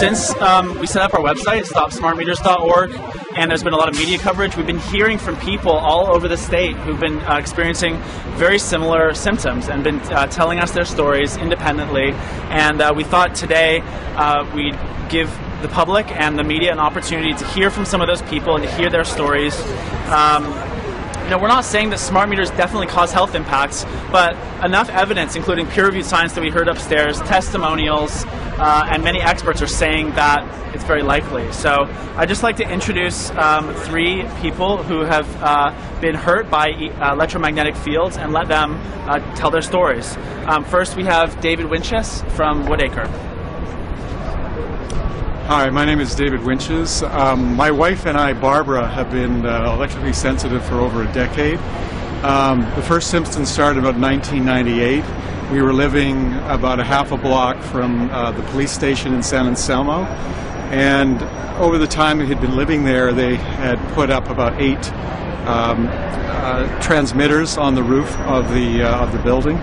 Since we set up our website, stopsmartmeters.org, and there's been a lot of media coverage, we've been hearing from people all over the state who've been experiencing very similar symptoms and been telling us their stories independently. And we thought today we'd give the public and the media an opportunity to hear from some of those people and to hear their stories. We're not saying that smart meters definitely cause health impacts, but enough evidence, including peer-reviewed science that we heard upstairs, testimonials, and many experts are saying that it's very likely. So I'd just like to introduce 3 people who have been hurt by electromagnetic fields and let them tell their stories. First, we have David Winches from Woodacre. Hi, my name is David Winches. My wife and I, Barbara, have been electrically sensitive for over a decade. The first symptoms started about 1998. We were living about a half a block from the police station in San Anselmo, and over the time we had been living there, they had put up about 8 transmitters on the roof of the building.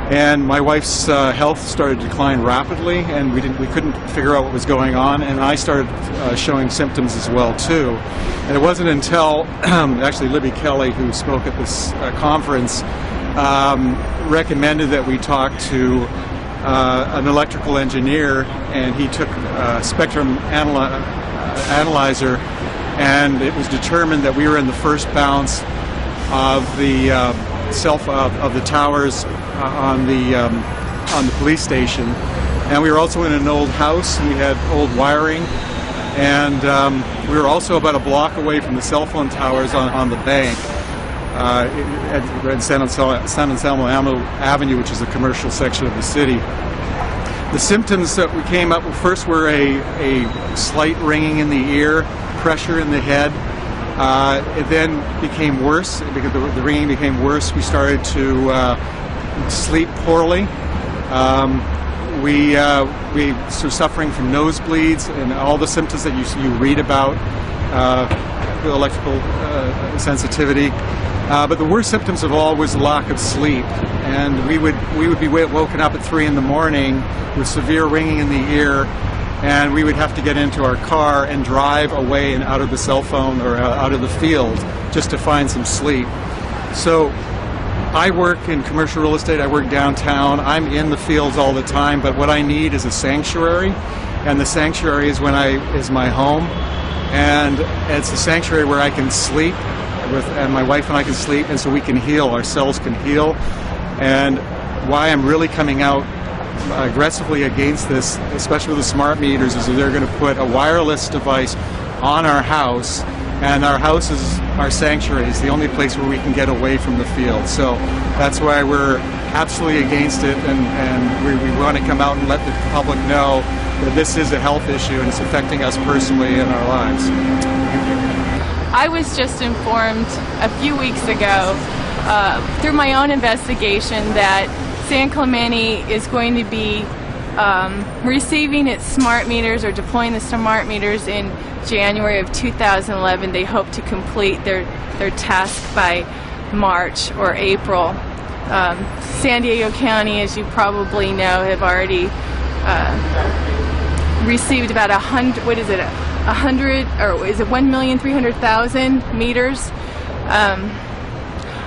And my wife's health started to decline rapidly, and we couldn't figure out what was going on, and I started showing symptoms as well too. And it wasn't until actually Libby Kelly, who spoke at this conference, recommended that we talk to an electrical engineer, and he took a spectrum analyzer, and it was determined that we were in the first bounce of the of the towers on the police station, and we were also in an old house. We had old wiring, and we were also about a block away from the cell phone towers on the bank at San Anselmo Avenue, which is a commercial section of the city. The symptoms that we came up with first were a slight ringing in the ear, pressure in the head. It then became worse because the ringing became worse. We started to sleep poorly. We were suffering from nosebleeds and all the symptoms that you read about electrical sensitivity. But the worst symptoms of all was the lack of sleep, and we would be woken up at 3 in the morning with severe ringing in the ear, and we would have to get into our car and drive away and out of the cell phone or out of the field just to find some sleep. So I work in commercial real estate. I work downtown. I'm in the fields all the time, but what I need is a sanctuary, and the sanctuary is my home, and it's a sanctuary where I can sleep and my wife and I can sleep, and so we can heal. Our cells can heal. And why I'm really coming out aggressively against this, especially with the smart meters, is that they're going to put a wireless device on our house, and our house is our sanctuary. It's the only place where we can get away from the field. So that's why we're absolutely against it, and we want to come out and let the public know that this is a health issue and it's affecting us personally in our lives. I was just informed a few weeks ago through my own investigation that San Clemente is going to be receiving its smart meters or deploying the smart meters in January of 2011. They hope to complete their task by March or April. San Diego County, as you probably know, have already received about 100, what is it, 100, or is it 1,300,000 meters?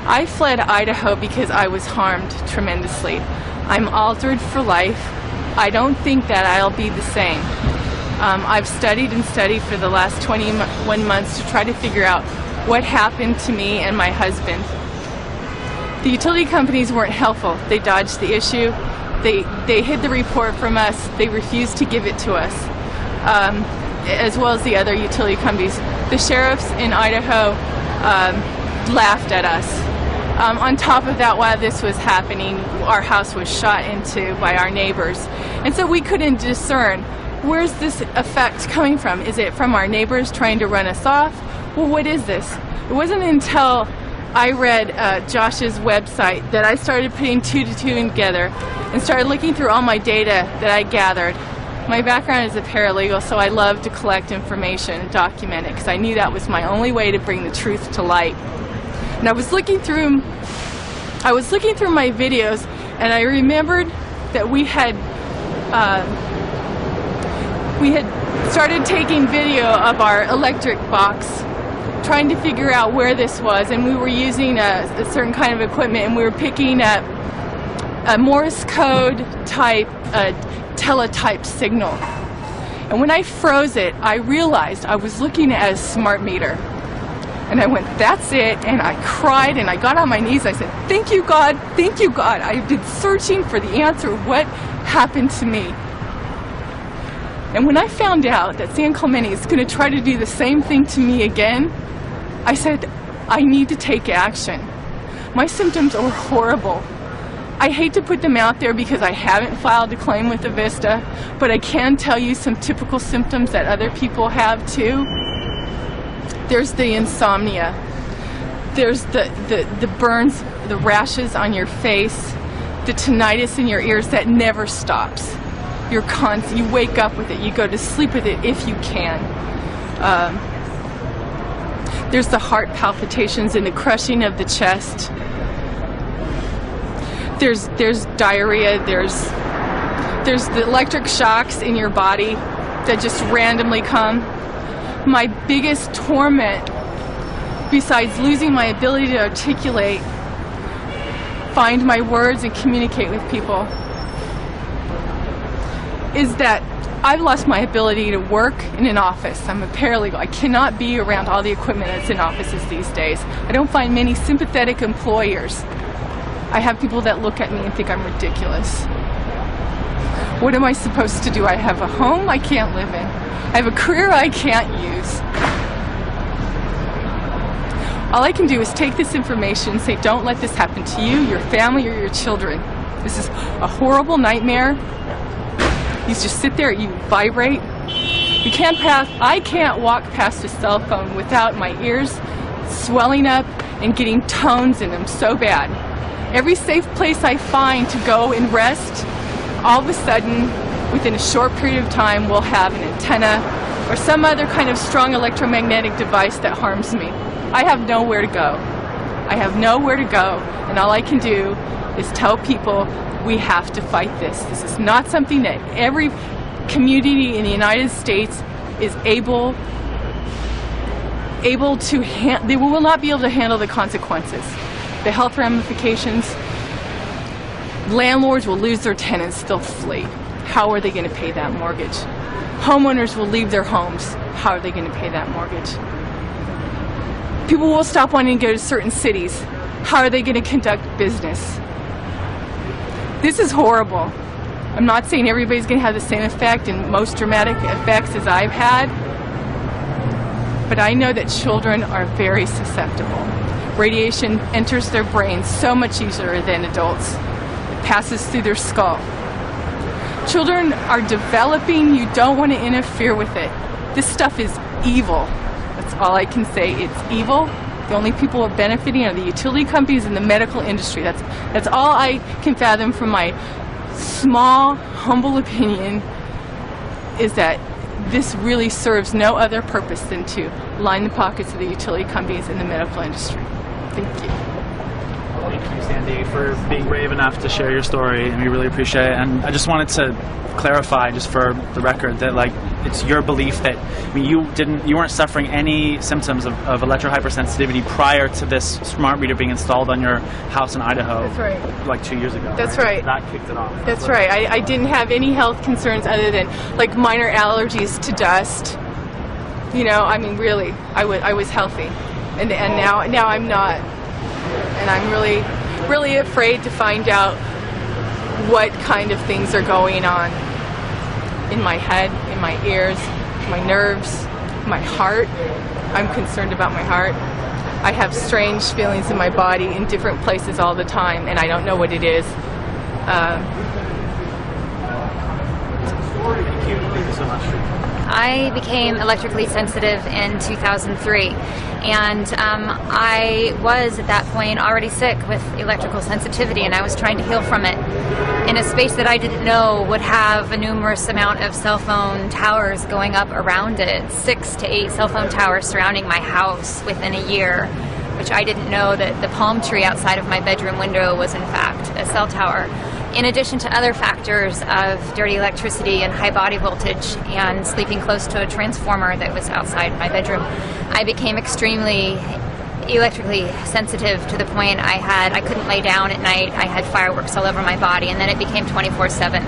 I fled Idaho because I was harmed tremendously. I'm altered for life. I don't think that I'll be the same. I've studied and studied for the last 21 months to try to figure out what happened to me and my husband. The utility companies weren't helpful. They dodged the issue. They hid the report from us. They refused to give it to us, as well as the other utility companies. The sheriffs in Idaho laughed at us. On top of that, while this was happening, our house was shot into by our neighbors. And so we couldn't discern, where's this effect coming from? Is it from our neighbors trying to run us off? Well, what is this? It wasn't until I read Josh's website that I started putting 2 to 2 together and started looking through all my data that I gathered. My background is a paralegal, so I love to collect information and document it because I knew that was my only way to bring the truth to light. And I was looking through my videos, and I remembered that we had we had started taking video of our electric box, trying to figure out where this was, and we were using a certain kind of equipment, and we were picking up a Morse code type, teletype signal. And when I froze it, I realized I was looking at a smart meter. And I went, that's it, and I cried, and I got on my knees. I said, thank you, God, thank you, God. I've been searching for the answer. What happened to me? And when I found out that San Clemente is going to try to do the same thing to me again, I said, I need to take action. My symptoms are horrible. I hate to put them out there because I haven't filed a claim with the Vista, but I can tell you some typical symptoms that other people have too. There's the insomnia. There's the burns, the rashes on your face, the tinnitus in your ears that never stops. You're constant. You wake up with it. You go to sleep with it if you can. There's the heart palpitations and the crushing of the chest. There's diarrhea. There's the electric shocks in your body that just randomly come. My biggest torment, besides losing my ability to articulate, find my words and communicate with people, is that I've lost my ability to work in an office. I'm a paralegal. I cannot be around all the equipment that's in offices these days. I don't find many sympathetic employers. I have people that look at me and think I'm ridiculous. What am I supposed to do? I have a home I can't live in. I have a career I can't use. All I can do is take this information and say, don't let this happen to you, your family, or your children. This is a horrible nightmare. You just sit there, you vibrate. You can't pass, I can't walk past a cell phone without my ears swelling up and getting tones in them so bad. Every safe place I find to go and rest, all of a sudden, within a short period of time, will have an antenna or some other kind of strong electromagnetic device that harms me. I have nowhere to go. I have nowhere to go, and all I can do is tell people we have to fight this. This is not something that every community in the United States is able to handle. They will not be able to handle the consequences, the health ramifications. Landlords will lose their tenants, they'll flee. How are they going to pay that mortgage? Homeowners will leave their homes. How are they going to pay that mortgage? People will stop wanting to go to certain cities. How are they going to conduct business? This is horrible. I'm not saying everybody's going to have the same effect and most dramatic effects as I've had, but I know that children are very susceptible. Radiation enters their brains so much easier than adults. It passes through their skull. Children are developing. You don't want to interfere with it. This stuff is evil. That's all I can say. It's evil. The only people who are benefiting are the utility companies and the medical industry. That's all I can fathom from my small, humble opinion, is that this really serves no other purpose than to line the pockets of the utility companies and the medical industry. Thank you. Thank you, Sandy, for being brave enough to share your story, and we really appreciate it. And I just wanted to clarify, just for the record, that like it's your belief that you weren't suffering any symptoms of electrohypersensitivity prior to this smart meter being installed on your house in Idaho. That's right. Like 2 years ago. That's right. That kicked it off. That's right. I didn't have any health concerns other than like minor allergies to dust. You know, I mean, really, I was healthy, and now I'm not. And I'm really afraid to find out what kind of things are going on in my head, in my ears, my nerves, my heart. I'm concerned about my heart. I have strange feelings in my body in different places all the time, and I don't know what it is. Thank you so much. I became electrically sensitive in 2003, and I was at that point already sick with electrical sensitivity, and I was trying to heal from it in a space that I didn't know would have a numerous amount of cell phone towers going up around it, 6 to 8 cell phone towers surrounding my house within a year, which I didn't know that the palm tree outside of my bedroom window was in fact a cell tower. in addition to other factors of dirty electricity and high body voltage and sleeping close to a transformer that was outside my bedroom, I became extremely electrically sensitive to the point I couldn't lay down at night. I had fireworks all over my body, and then it became 24/7.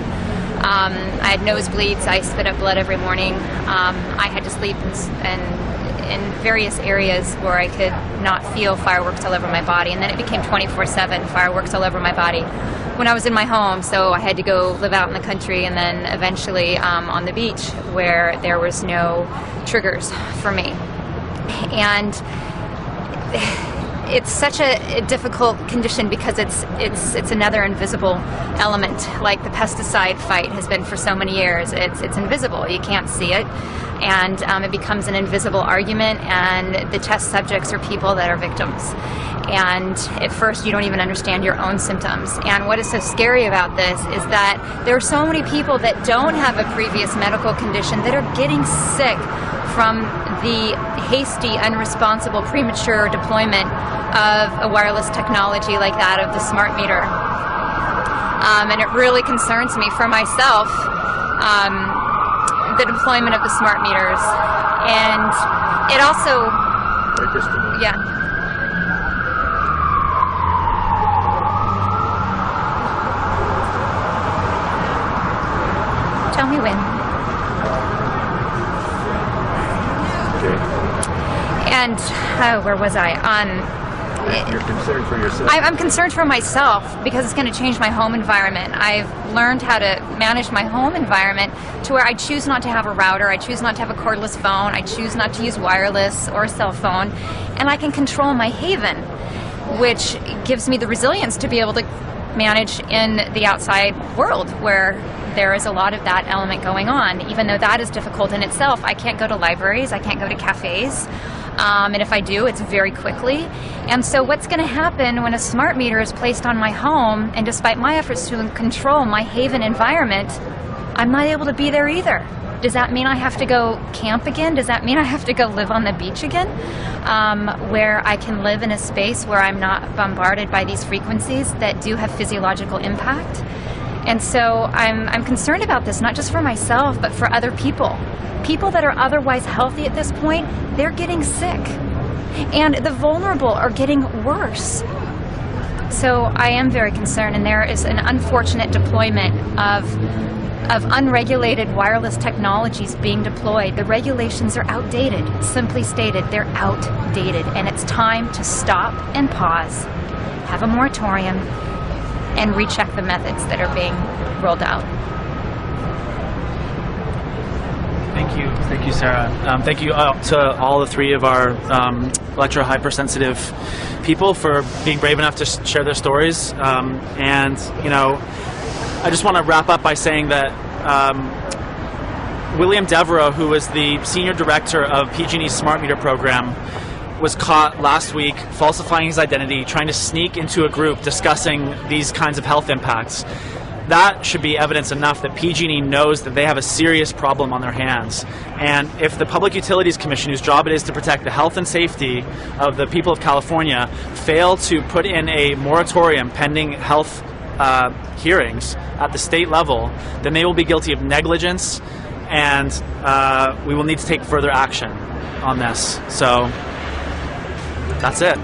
I had nosebleeds. I spit up blood every morning. I had to sleep in various areas where I could not feel fireworks all over my body, and then it became 24/7 fireworks all over my body when I was in my home. So I had to go live out in the country, and then eventually on the beach where there was no triggers for me. And it's such a difficult condition because it's another invisible element, like the pesticide fight has been for so many years. It's invisible. You can't see it, and it becomes an invisible argument, and the test subjects are people that are victims. And at first you don't even understand your own symptoms. And what is so scary about this is that there are so many people that don't have a previous medical condition that are getting sick from the hasty, unresponsible, premature deployment of a wireless technology like that of the smart meter. And it really concerns me for myself, the deployment of the smart meters. And it also, yeah. Tell me when. And where was I? You're concerned for yourself. I'm concerned for myself because it's going to change my home environment. I've learned how to manage my home environment to where I choose not to have a router, I choose not to have a cordless phone, I choose not to use wireless or a cell phone, and I can control my haven, which gives me the resilience to be able to manage in the outside world where there is a lot of that element going on. Even though that is difficult in itself, I can't go to libraries, I can't go to cafes. And if I do, it's very quickly. And so what's going to happen when a smart meter is placed on my home, and despite my efforts to control my haven environment, I'm not able to be there either? Does that mean I have to go camp again? Does that mean I have to go live on the beach again? Where I can live in a space where I'm not bombarded by these frequencies that do have physiological impact? And so I'm concerned about this, not just for myself, but for other people. People that are otherwise healthy at this point, they're getting sick. And the vulnerable are getting worse. So I am very concerned, and there is an unfortunate deployment of unregulated wireless technologies being deployed. The regulations are outdated. Simply stated, they're outdated. And it's time to stop and pause, have a moratorium, and recheck the methods that are being rolled out. Thank you, Sarah. Thank you to all the three of our electro-hypersensitive people for being brave enough to share their stories. And you know, I just want to wrap up by saying that William Devereaux, who was the senior director of PG&E's smart meter program, was caught last week falsifying his identity, trying to sneak into a group discussing these kinds of health impacts. That should be evidence enough that PG&E knows that they have a serious problem on their hands. And if the Public Utilities Commission, whose job it is to protect the health and safety of the people of California, fail to put in a moratorium pending health hearings at the state level, then they will be guilty of negligence, and we will need to take further action on this. So that's it.